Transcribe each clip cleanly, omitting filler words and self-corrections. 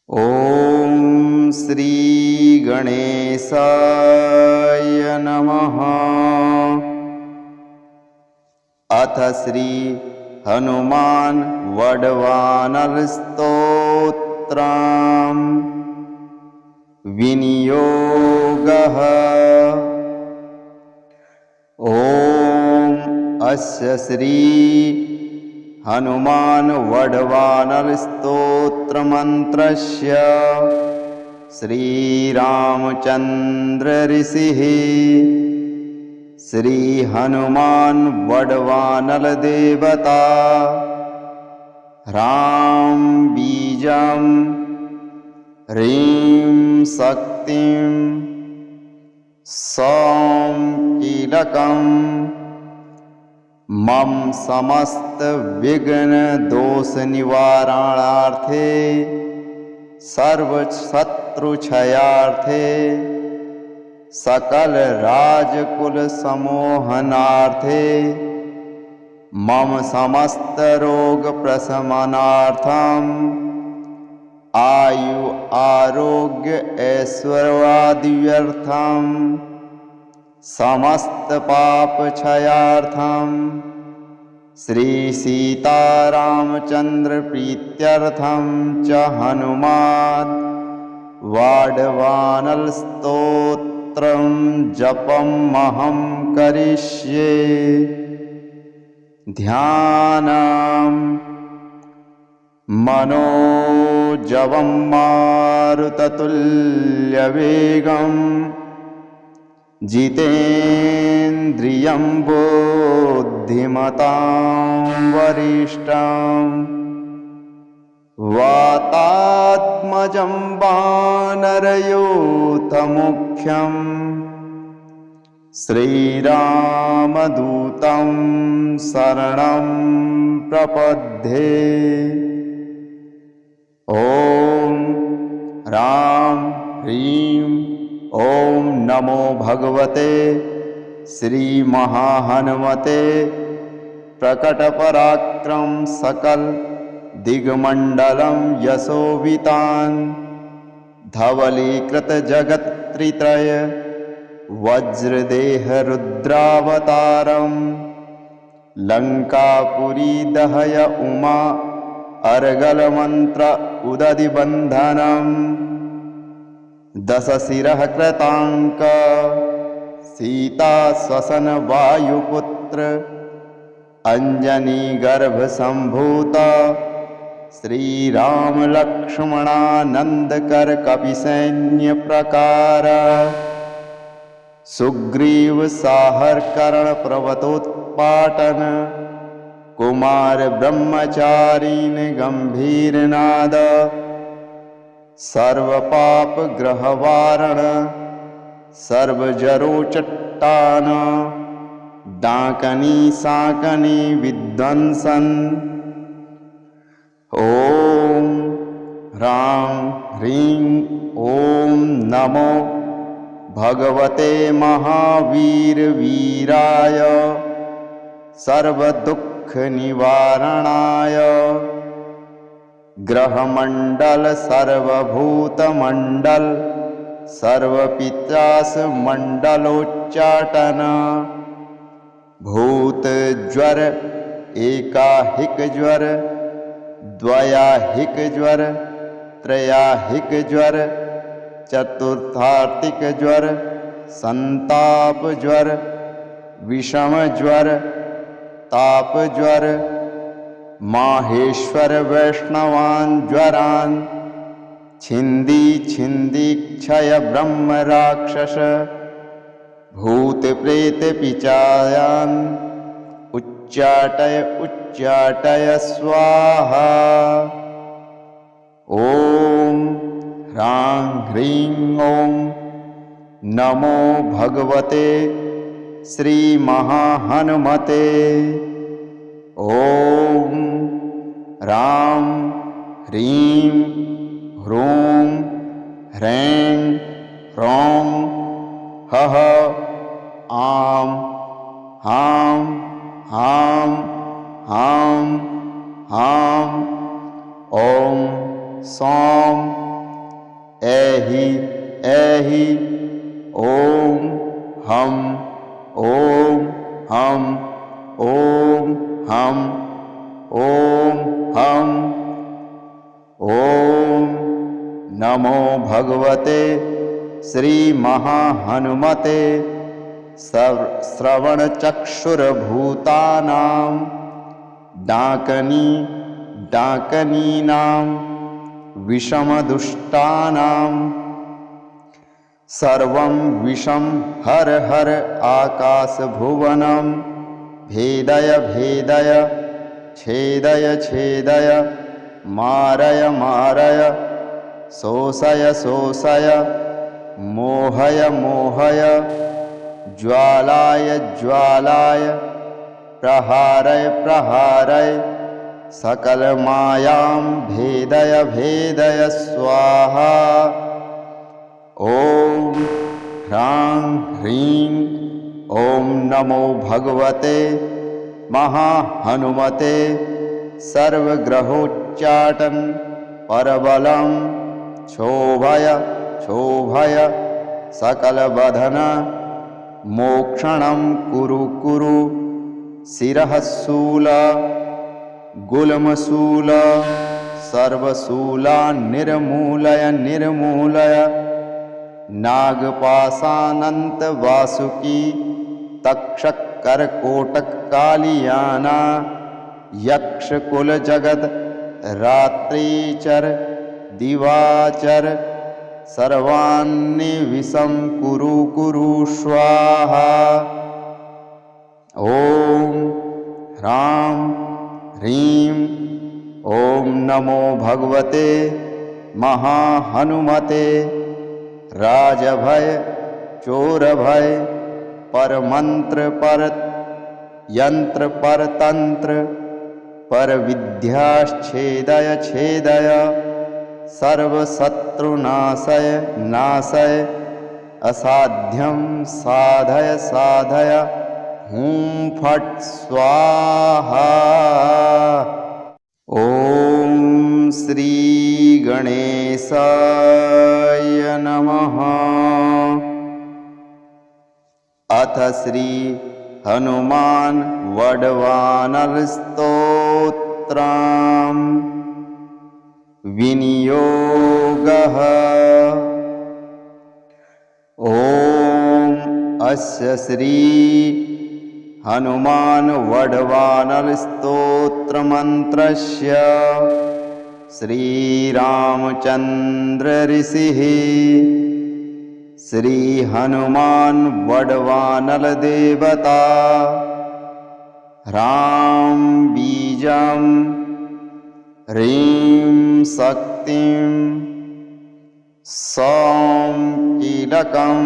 ॐ श्री गणेशाय नमः। अथ श्री हनुमान वडवानर स्तोत्रम् विनियोगः। ॐ अस्य श्री हनुमान वडवानर स्तोत्र मंत्रस्य श्रीरामचंद्र ऋषिः श्री हनुमान वडवानर देवता राम बीजं ह्रीं शक्तिं सौं कीलकम् मम समस्त विघ्न दोष निवारणार्थे सर्व शत्रु क्षयार्थे सकल राजकुल समोहनार्थे मम समस्त रोग प्रशमनार्थम आयु आरोग्य ऐश्वर्यादिव्यर्थम समस्त पाप क्षयार्थम श्री सीतारामचंद्र प्रीत्यर्थम च हनुमान वाडवानर स्तोत्रं जपमहं करिष्ये। ध्यानं मनोजवं मारुततुल्यवेगं जितेन्द्रियं बुद्धिमतां वरिष्ठं वातात्मजं वानरयूथमुख्यं श्रीरामदूतं शरणं प्रपद्ये। ॐ राम ह्रीं ॐ नमो भगवते श्री महाहनुमते प्रकटपराक्रम सकल दिग्मंडलं यशोवितान धवलीकृत जगत्त्रित्रय वज्रदेह रुद्रावतारम लंकापुरी दहय उमा अर्गल मंत्र उदधि बंधनम दशशिरः कृतांक सीता श्वसन वायुपुत्र अंजनी गर्भ संभूत श्रीराम लक्ष्मणानंदकर कपिसैन्य प्रकार सुग्रीव साहर कर्ण पर्वतोत्पाटन कुमार ब्रह्मचारीन गंभीर नाद सर्व पाप ग्रहवारण सर्व जरो चट्टान डाकनी साकनी विध्वंसन। ओम राम ह्रीं ओम नमो भगवते महावीर वीराय सर्व दुख निवारणाय ग्रहमंडल सर्वभूतमंडल सर्वपित्रास मंडलोच्चाटन भूत ज्वर एकाहिक ज्वर द्वयाहिक ज्वर त्रयाहिक ज्वर चतुर्थार्थिक ज्वर संताप ज्वर विषम ज्वर ताप ज्वर माहेश्वर वैष्णवान ज्वरान छिंदी छिंदी क्षय ब्रह्म राक्षस भूत प्रेत पिचायान उच्चाटय उच्चाटय स्वाहा। ओम ह्रां ह्रीं ओम नमो भगवते श्री महाहनुमते। ओम राम ह्रीं ह्रूं ह्रैं ह्रौं हः आं हां हां हां हां। ॐ सौं ऐहि ऐहि ॐ हं ॐ हं ॐ हं ॐ हं ॐ नमो भगवते श्रीमहाहनुमते श्रवणचक्षुर्भूतानां डाकनीनां विषमदुष्टानां सर्वं विषं हर हर आकाशभुवनं भेदय भेदय छेदय छेदय मारय मारय शोषय शोषय मोहय मोहय ज्वालाय ज्वालाय प्रहारय प्रहारय सकलमायां भेदय भेदय स्वाहा। ॐ ह्रां ह्रीं ॐ नमो भगवते महाहनुमते सर्वग्रहोच्चाटन परबलं क्षोभय क्षोभय सकलबधन मोक्षणं कुरु कुरु शिरः शूल गुल्मशूल सर्वशूला निर्मूलय निर्मूलय नागपाशानंत वासुकी तक्षक करकोटक कालियाना यक्ष कुल जगत रात्रिचर दिवाचर सर्वान्नि विषं कुरु कुरु स्वाहा। ॐ ह्रां ह्रीं ॐ नमो भगवते महाहनुमते राजभय चोरभय परमंत्र पर यंत्र परतंत्र पर विद्याच्छेदय छेदय सर्वशत्रुनाशय नाशय असाध्यं साधय साधय हूं फट् स्वाहा। ॐ श्री गणेशाय नमः। अथ श्री हनुमान वडवानर स्तोत्रम् विनियोगः। ॐ अस्य श्री हनुमान वडवानर स्तोत्र मंत्रस्य श्रीरामचंद्र ऋषिः श्री हनुमान वडवानर देवता ह्रां बीजं ह्रीं शक्तिं सौं कीलकं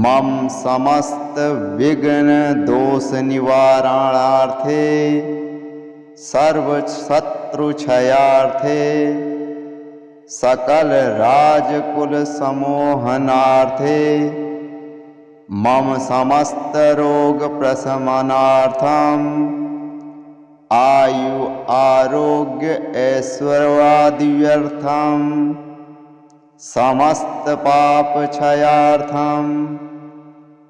मम समस्त विघ्न दोष निवारणार्थे सर्व शत्रु क्षयार्थे सकल राजकुल समोहनार्थे मम समस्त रोग प्रशमनार्थम आयु आरोग्य ऐश्वर्यादिव्यर्थम समस्त पाप क्षयार्थम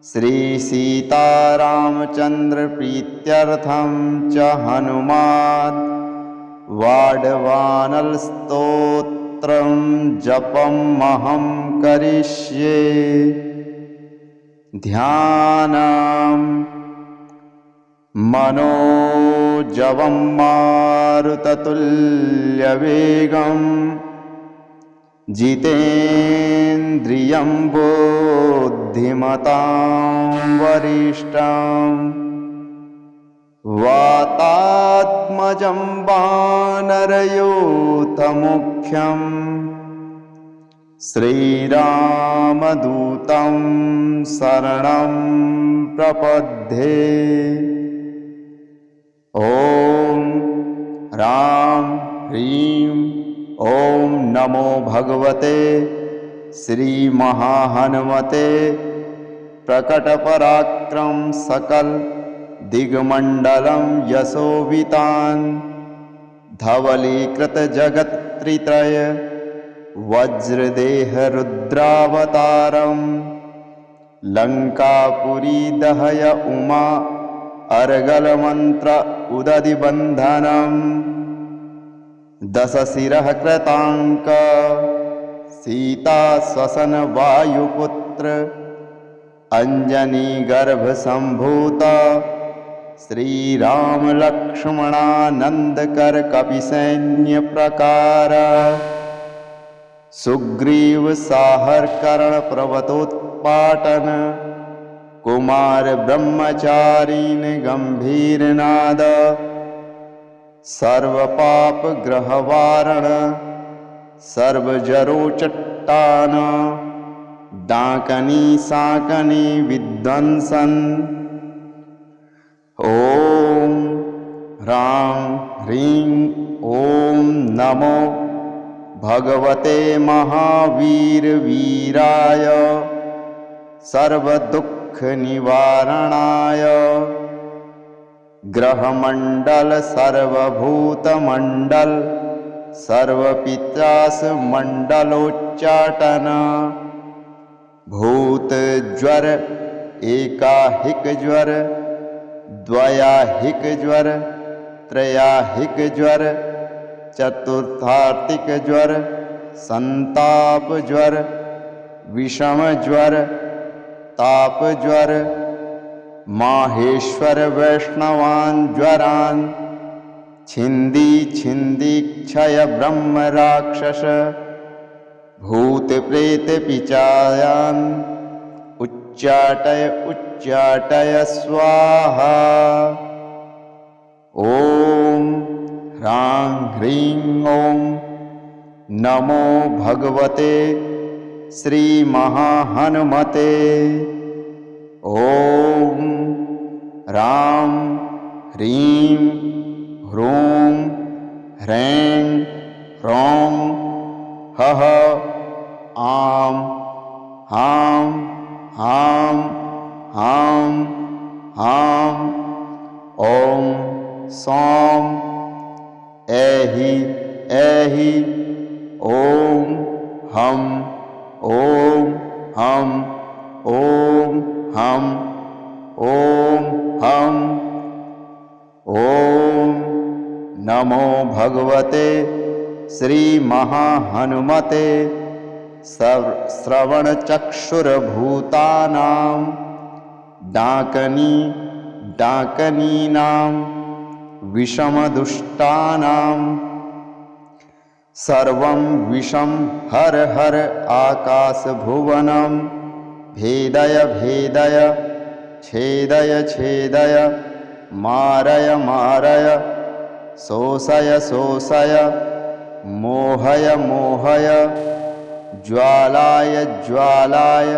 श्री सीतारामचंद्र प्रीत्यर्थम च हनुमान वाडवानर स्तोत्रं जपमहं करिष्ये। ध्यानं मनोजवं मारुततुल्यवेगं जितेन्द्रियं बुद्धिमतां वरिष्ठं वातात्मजं वानरयूथमुख्यं श्रीरामदूतं शरणं प्रपद्ये। ॐ रां ह्रीं ॐ नमो भगवते श्री महाहनुमते प्रकटपराक्रम सकल दिग्मंडलं यशोवितान धवलीकृत जगत्त्रय वज्रदेह रुद्रावतारम लंकापुरी दहय उमा अर्गल मंत्र उदधि बंधनम दशशिरः कृतांक सीता स्वसन वायुपुत्र अंजनी गर्भ संभूत श्री राम लक्ष्मणानंद कर कपिसैन्य प्रकार सुग्रीव साहर कर्ण पर्वतोत्पाटन कुमार ब्रह्मचारीन गंभीर नाद सर्व पाप ग्रह वारण सर्व जरो चट्टान डाकनी साकनी विध्वंसन ओम ह्रां ह्रीं ओम नमो भगवते महावीर वीराय सर्व दुख निवारणाय ग्रहमंडल सर्वभूतमंडल सर्वपित्रास मंडलोच्चाटन भूत ज्वर एकाहिक ज्वर द्वयाहिक ज्वर त्रयाहिक ज्वर चतुर्थार्थिक ज्वर संताप ज्वर विषम ज्वर ताप ज्वर माहेश्वर वैष्णवान ज्वरान छिंदी छिंदी क्षय ब्रह्म राक्षस भूत प्रेत पिचायान उच्चाटय उच्चाटय स्वाहा ओम ह्रां ह्रीं ओम नमो भगवते श्री महाहनुमते ओम राम ह्रीं ह्रूं ह्रैं ह्रौं हः आं हां हां हां हां ओम सौं ऐहि ऐहि ओम हम ओम हम ओम हम ओम हम ओम नमो भगवते श्री महाहनुमते श्रवण चक्षुर्भूतानां डाकनी डाकनीनां विषमदुष्टानां सर्वं विषं हर हर आकाशभुवनं भेदय भेदय छेदय छेदय मारय मारय शोषय शोषय मोहय मोहय ज्वालाय ज्वालाय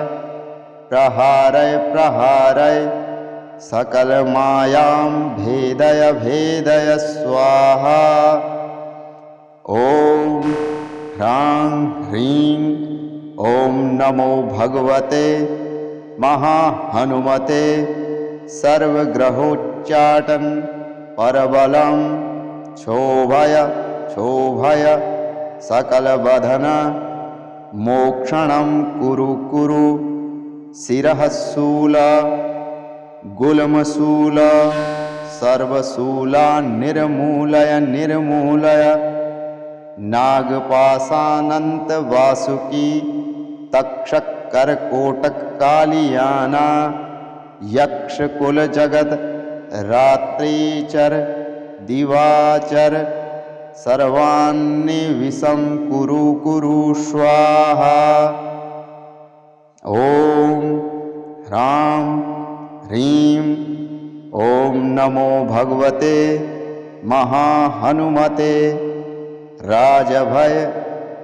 प्रहारय प्रहारय सकल मायां भेदय भेदय स्वाहा ओम ह्रां ह्रीं ओम नमो भगवते महाहनुमते सर्वग्रहोच्चाटन परबलं क्षोभय क्षोभय सकलबधन मोक्षणं कुरु कुरु शिरः शूल गुल्मशूल सर्वशूला निर्मूलय निर्मूलय नागपाशानंत वासुकी तक्षक करकोटक कालियाना यक्ष कुल जगत रात्रिचर दिवाचर सर्वान्नि विषं कुरु कुरु स्वाहा ओम ह्रां ह्रीं ओम नमो भगवते महाहनुमते राजभय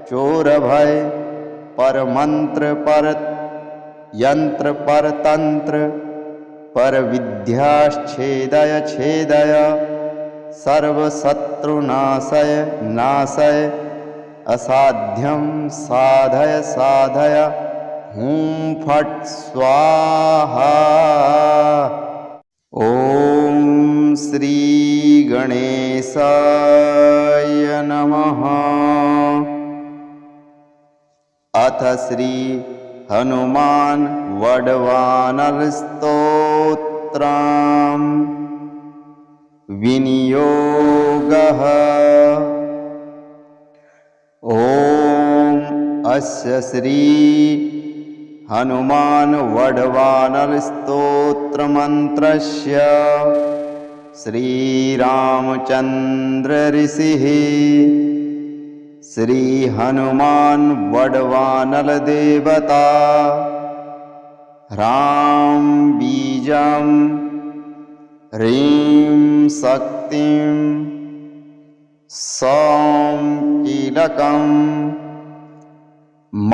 चोरभय पर मंत्र पर यंत्र पर तंत्र पर विद्याच्छेदय छेदय सर्वशत्रुनाशय नाशय असाध्यं साधय साधय हूं फट स्वाहा ओम श्री गणेशाय नमः। अथ श्री हनुमान वडवानर स्तोत्रम् विनियोगः। ॐ अस्य श्री हनुमान वडवानर स्तोत्र मंत्रस्य श्रीरामचंद्र ऋषिः श्री हनुमान वडवानर देवता राम बीजं ह्रीं शक्तिं सौं कीलकं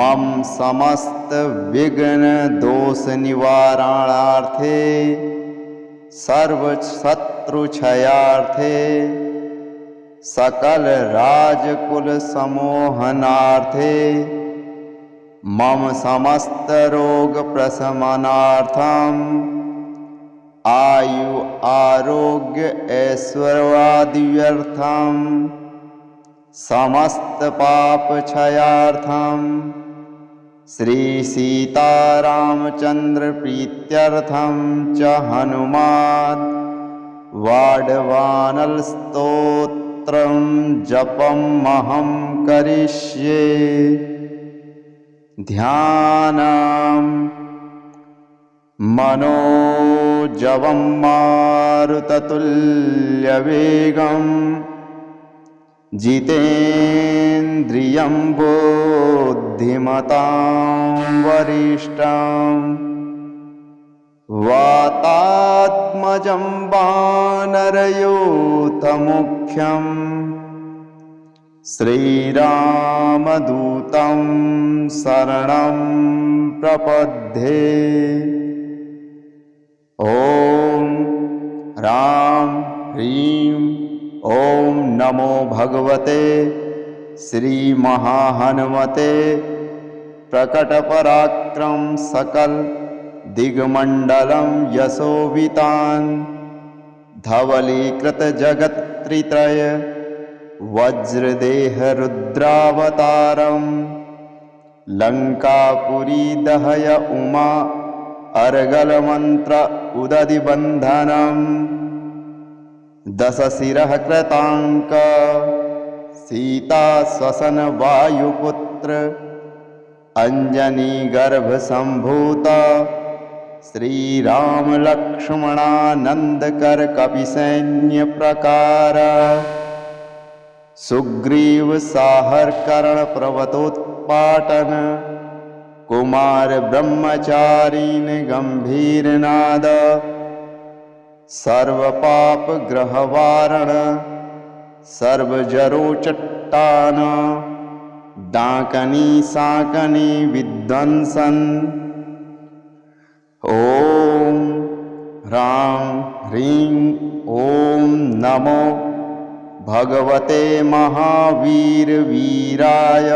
मम समस्त विघ्न दोष निवारणार्थे सर्व शत्रु क्षयार्थे सकल राजकुल समोहनार्थे मम समस्त रोग प्रशमनार्थम आयु आरोग्य ऐश्वर्यादिव्यर्थम समस्त पाप क्षयार्थम श्री सीतारामचंद्र प्रीत्यर्थम च हनुमान वाडवानर स्तोत्रं जपमहं करिष्ये। ध्यानं मनोजवं मारुततुल्यवेगं जितेन्द्रियं बुद्धिमतां वरिष्ठं वातात्मजं वानरयूथमुख्यं श्रीरामदूतं शरणं प्रपद्ये। ॐ राम ह्रीं ॐ नमो भगवते श्री महाहनुमते प्रकटपराक्रम सकल दिग्मंडलं यशोवितान धवलीकृत जगत्त्रय वज्रदेह रुद्रावतारम लंकापुरी दहय उमा अर्गल मंत्र उदधि बंधनम दशशिरः कृतांक सीता श्वसन वायुपुत्र अंजनी गर्भ संभूत श्रीराम लक्ष्मणानंदकर कपिसैन्य प्रकार सुग्रीव साहर कर्ण पर्वतोत्पाटन कुमार ब्रह्मचारीन गंभीरनाद सर्व पाप ग्रहवारण सर्वजरोचट्टान डाकनी साकनी विध्वंसन। ओम राम ह्रीं ओम नमो भगवते महावीर वीराय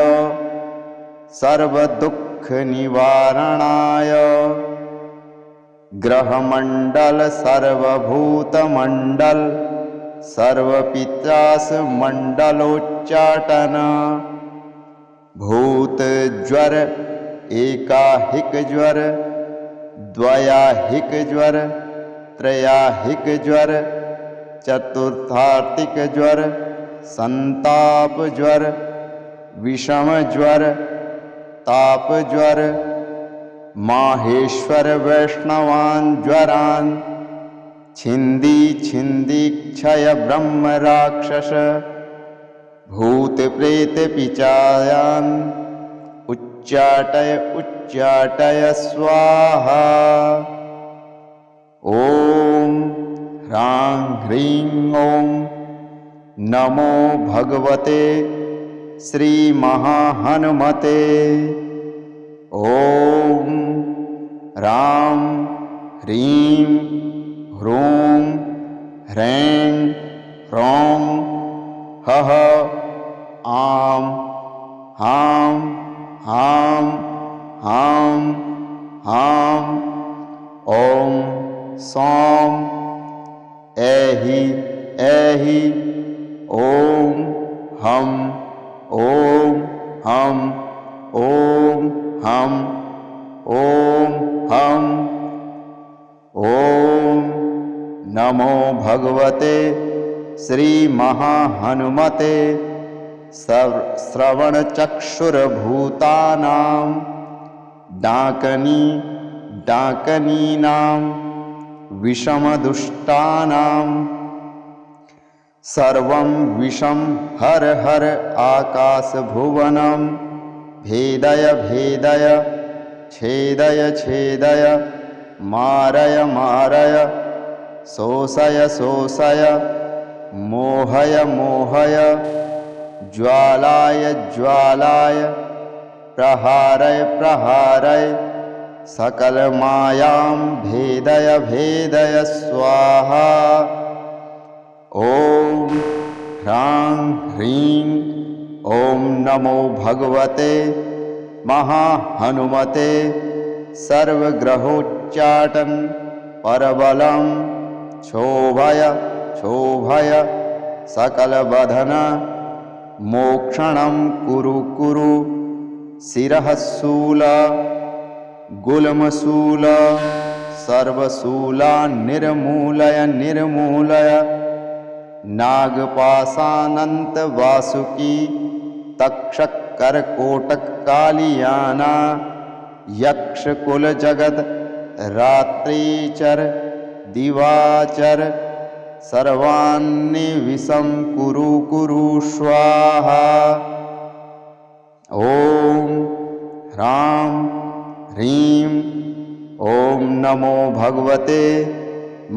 सर्वदुःख निवारणाय ग्रहमंडल सर्वभूतमंडल सर्वपित्रास मंडलोच्चाटन भूत ज्वर एकाहिक ज्वर द्वयाहिक ज्वर त्रयाहिक ज्वर चतुर्थार्थिक ज्वर संताप ज्वर विषम ज्वर ताप ज्वर माहेश्वर वैष्णवान ज्वरान छिंदी छिंदी क्षय ब्रह्म राक्षस भूत प्रेत पिचायान उच्चाटय उच्चाटय स्वाहा। ओम ह्रां ह्रीं ओम नमो भगवते श्री महाहनुमते। ओम राम ह्रीं ह्रूं ह्रैं ह्रौं हः आं हां हां हां हां ॐ सौं ऐहि ऐहि ॐ हं ॐ हं ॐ हं ॐ नमो भगवते श्रीमहाहनुमते श्रवणचक्षुर्भूतानां डाकनीनां विषमदुष्टानां सर्वं विषं हर हर आकाशभुवनं भेदय भेदय छेदय छेदय मारय मारय शोषय शोषय मोहय मोहय ज्वालाय ज्वालाय प्रहारय प्रहारय सकलमायां भेदय भेदय स्वाहा। ॐ ह्रां ह्रीं ॐ नमो भगवते महाहनुमते सर्वग्रहोच्चाटन परबलं क्षोभय क्षोभय सकलबधन मोक्षणं कुरु कुरु शिरः शूल गुल्मशूल सर्वशूला निर्मूलय निर्मूलय नागपाशानंत वासुकी तक्षक करकोटक कालियाना यक्षकुल जगत रात्रिचर दिवाचर सर्वान्नि विषं कुरु कुरु स्वाहा। ॐ ह्रां ह्रीं ॐ नमो भगवते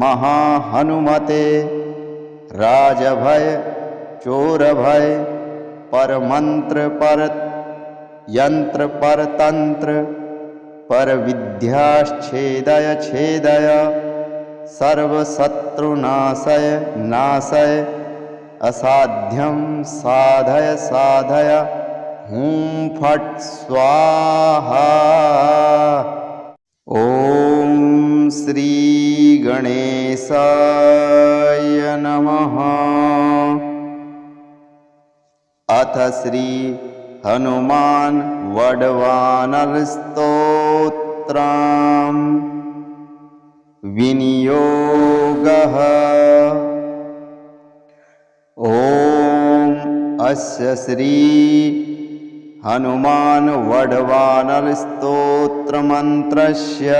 महाहनुमते राजभय चोरभय परमंत्र पर यंत्र परतंत्र पर विद्याच्छेदय छेदय सर्वशत्रुनाशय नाशय असाध्यं साधय साधय हूं फट् स्वाहा। ॐ श्री गणेशाय नमः। अथ श्री हनुमान वडवानर स्तोत्रम् विनियोगः। ॐ अस्य श्री हनुमान वडवानर स्तोत्र मंत्रस्य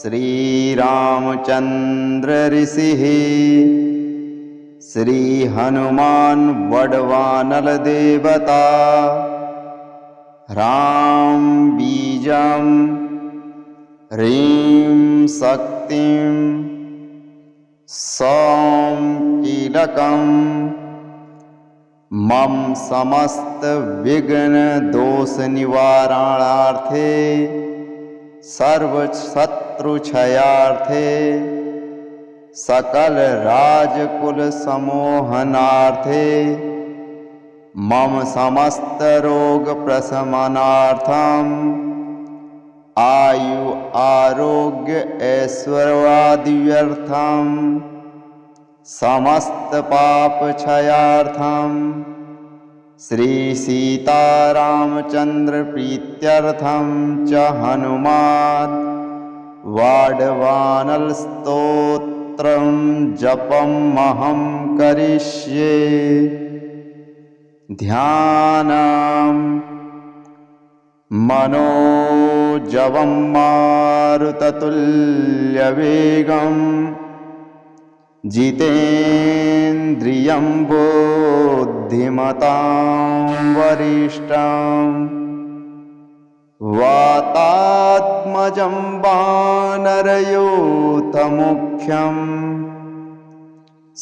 श्रीरामचंद्र ऋषिः श्री हनुमान वडवानर देवता ह्रां बीजं ह्रीं शक्तिं सौं कीलकं मम समस्त विघ्न दोष निवारणार्थे सर्व शत्रु क्षयार्थे सकल राजकुल समोहनार्थे मम समस्त रोग प्रशमनार्थम आयु आरोग्य ऐश्वर्यादिव्यर्थम समस्त पाप क्षयार्थम श्री सीतारामचंद्र प्रीत्यर्थम च हनुमान वाडवानर स्तोत्रं जपमहं करिष्ये। ध्यानं मनोजवं मारुततुल्यवेगं जितेन्द्रियं बुद्धिमतां वरिष्ठं वातात्मजं वानरयूथमुख्यं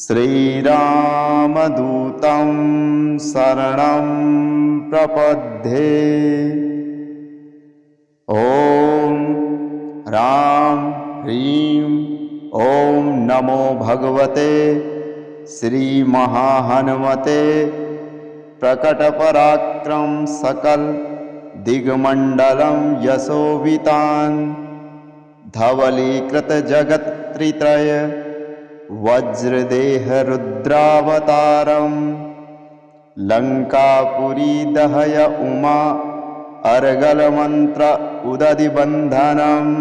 श्रीरामदूतं शरणं प्रपद्ये। ॐ राम ह्रीं ॐ नमो भगवते श्री महाहनुमते प्रकटपराक्रम सकल दिग्मंडलं यशोवितान धवलीकृत जगत त्रित्रय वज्रदेह रुद्रावतारम लंकापुरी दहय उमा अर्गलमन्त्र उदधिबन्धनम्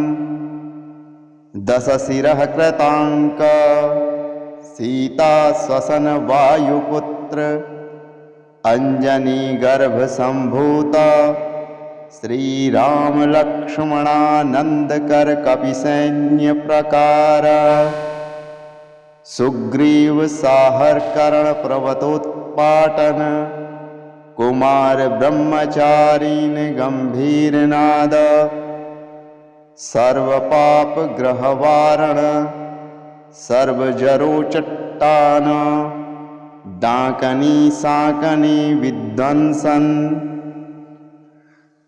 दशशिरः कृताङ्क सीता श्वसन वायुपुत्र अंजनी गर्भसम्भूत श्रीराम लक्ष्मणानन्दकर कपिसैन्य प्रकार सुग्रीव साहर कर्ण पर्वतोत्पाटन कुमार ब्रह्मचारीन गंभीर नाद सर्व पाप ग्रहवारण सर्वजरो चट्टान डाकनी साकनी विध्वंसन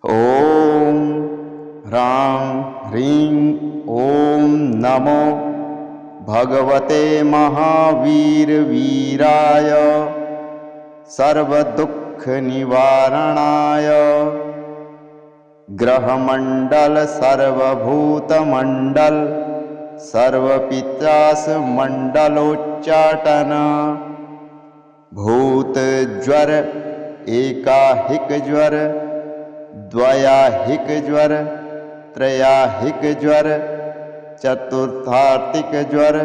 ओम ह्रां ह्रीं ओम नमो भगवते महावीर वीराय सर्वदुःख निवारणाय ग्रहमंडल सर्वभूतमंडल सर्वपित्रास मंडलोच्चाटन भूत ज्वर एकाहिक ज्वर द्वयाहिक ज्वर त्रयाहिक ज्वर चतुर्थार्थिक ज्वर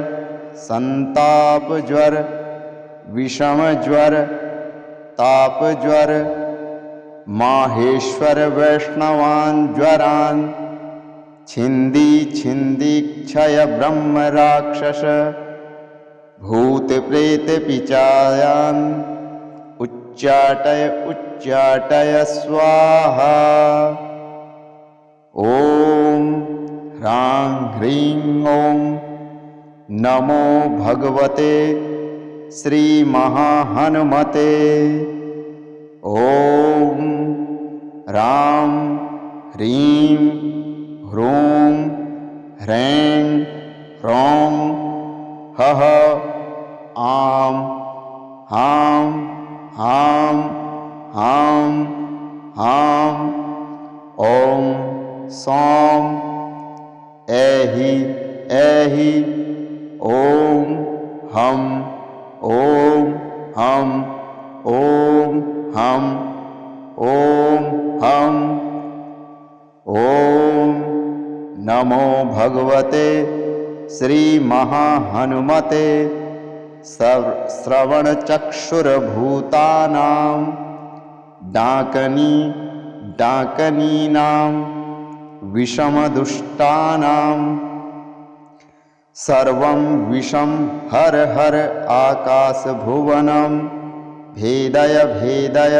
संताप ज्वर विषम ज्वर ताप ज्वर माहेश्वर वैष्णवान् ज्वरान् छिंदी छिंदी क्षय ब्रह्म राक्षस भूत प्रेत पिचायान् उच्चाटय उच्चाटय स्वाहा ओम ह्रां ह्रीं ओम नमो भगवते श्री महाहनुमते ओम राम ह्रीं ह्रूं ह्रैं ह्रौं हः आं हां हां हां हां ॐ सौं ऐहि ऐहि ॐ हं ॐ हं ॐ हं ॐ हं ॐ नमो भगवते श्री महाहनुमते श्रवणचक्षुर्भूतानां डाकनी डाकनीनां विषमदुष्टानां सर्वं विषं हर हर आकाशभुवनं भेदय भेदय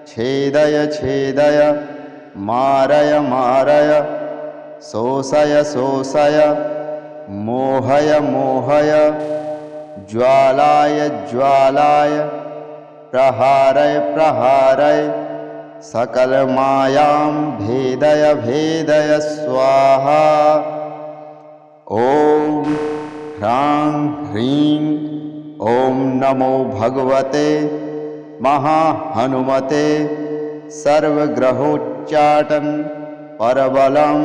छेदय छेदय मारय मारय शोषय शोषय मोहय मोहय ज्वालाय ज्वालाय प्रहारय प्रहारय सकल मायां भेदय भेदय स्वाहा ओम ह्रां ह्रीं ओम नमो भगवते महाहनुमते सर्वग्रहोच्चाटन परबलं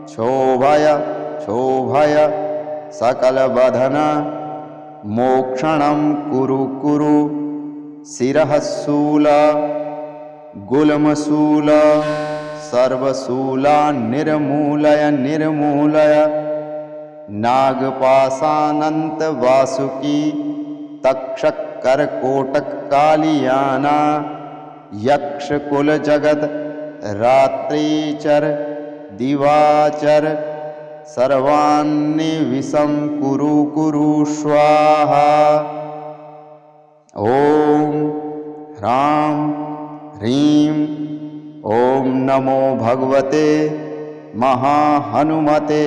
क्षोभय क्षोभय सकलबधन मोक्षणं कुरु कुरु शिरः शूल गुल्मशूल सर्वशूला निर्मूलय निर्मूलय नागपाशानंत वासुकी तक्षक करकोटक कालियाना यक्ष कुल जगत रात्रिचर दिवाचर सर्वान्नि विषं कुरु कुरु स्वाहा ओम ह्रां ह्रीं ओम नमो भगवते महाहनुमते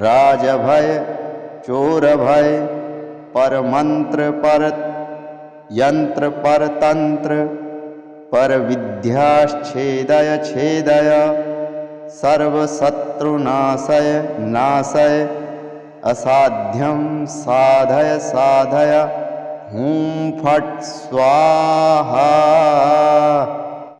राजभय चोरभय परमंत्र पर यंत्र परतंत्र पर विद्याच्छेदय छेदय सर्वशत्रुनाशय नाशय असाध्यं साधय साधय हूं फट् स्वाहा